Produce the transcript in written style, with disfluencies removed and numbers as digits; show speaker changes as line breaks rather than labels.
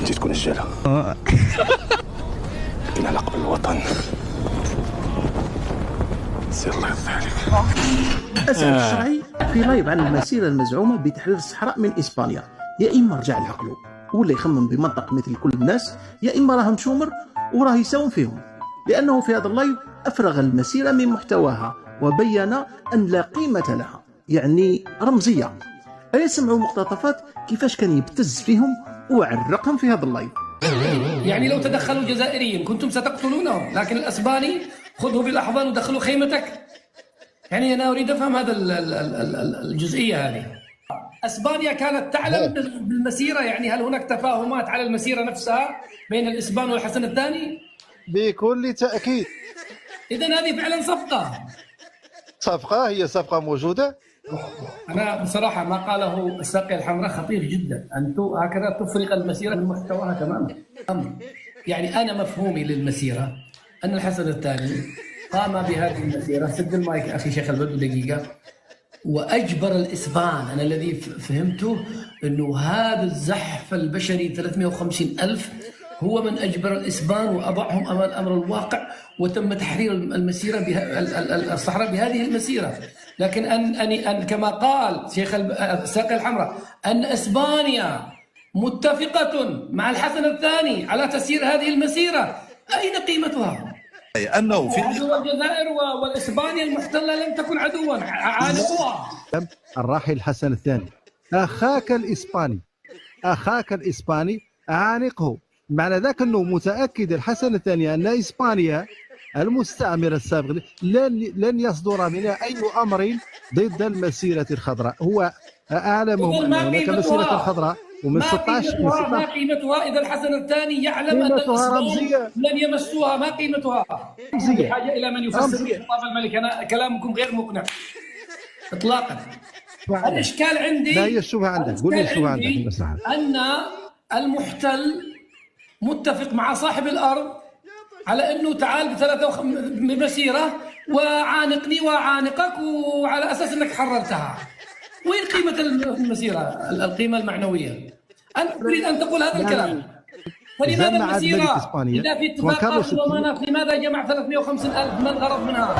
بنتي تكون رجاله، لكن على قبل الوطن. سي الله يرضي عليك.
الأسد الشرعي في لايف عن المسيرة المزعومة بتحرير الصحراء من إسبانيا. يا إما رجع لعقله ولا يخمم بمنطق مثل كل الناس، يا إما راه مشومر وراه يساوم فيهم، لأنه في هذا اللايف أفرغ المسيرة من محتواها وبين أن لا قيمة لها، يعني رمزية. أيسمعوا مقتطفات كيفاش كان يبتز فيهم وعرقهم في هذا اللايف.
يعني لو تدخلوا جزائريين كنتم ستقتلونهم، لكن الأسباني خذه بالأحضان ودخلوا خيمتك. يعني أنا أريد أفهم هذا الجزئية هذه. أسبانيا كانت تعلم بالمسيرة، يعني هل هناك تفاهمات على المسيرة نفسها بين الإسبان والحسن الثاني؟
بكل تأكيد.
إذن هذه فعلا صفقة.
هي صفقة موجودة.
أنا بصراحة ما قاله الساقية الحمراء خطير جدا، أن هكذا تفرق المسيرة من محتواها تماما. يعني أنا مفهومي للمسيرة أن الحسن الثاني قام بهذه المسيرة. سد المايك أخي شيخ البدو دقيقة. وأجبر الإسبان، أنا الذي فهمته أنه هذا الزحف البشري 350,000 هو من أجبر الإسبان وأضعهم أمام أمر الواقع، وتم تحرير المسيرة الصحراء بهذه المسيرة. لكن أن كما قال شيخ الساقية الحمراء أن إسبانيا متفقة مع الحسن الثاني على تسيير هذه المسيرة، أين قيمتها؟
أنه في
عدو الجزائر والإسبانيا المحتلة لم تكن عدوا، عانقوها.
الراحل الحسن الثاني أخاك الإسباني عانقه. معنى ذاك أنه متأكد الحسن الثاني أن إسبانيا المستعمرة السابقة لن يصدر منها أي أمر ضد المسيرة الخضراء. هو أعلمهم أن هناك مسيرة خضراء ومن 16
ما قيمتها إذا الحسن الثاني يعلم أن الإسبان لن يمسوها؟ ما قيمتها؟ بحاجة إلى من يفسر خطاب الملك. أنا كلامكم غير مقنع إطلاقا. الإشكال عندي،
لا هي الشبهة عندك، قول لي الشبهة عندك.
أن المحتل متفق مع صاحب الأرض على أنه تعال بمسيرة وعانقني وعانقك، وعلى أساس أنك حررتها. وين قيمة المسيرة؟ القيمة المعنوية. أنت تريد أن تقول هذا الكلام، فلماذا المسيرة إذا في اتفاقات وضمانات لماذا جمع 350,000 من غرض منها؟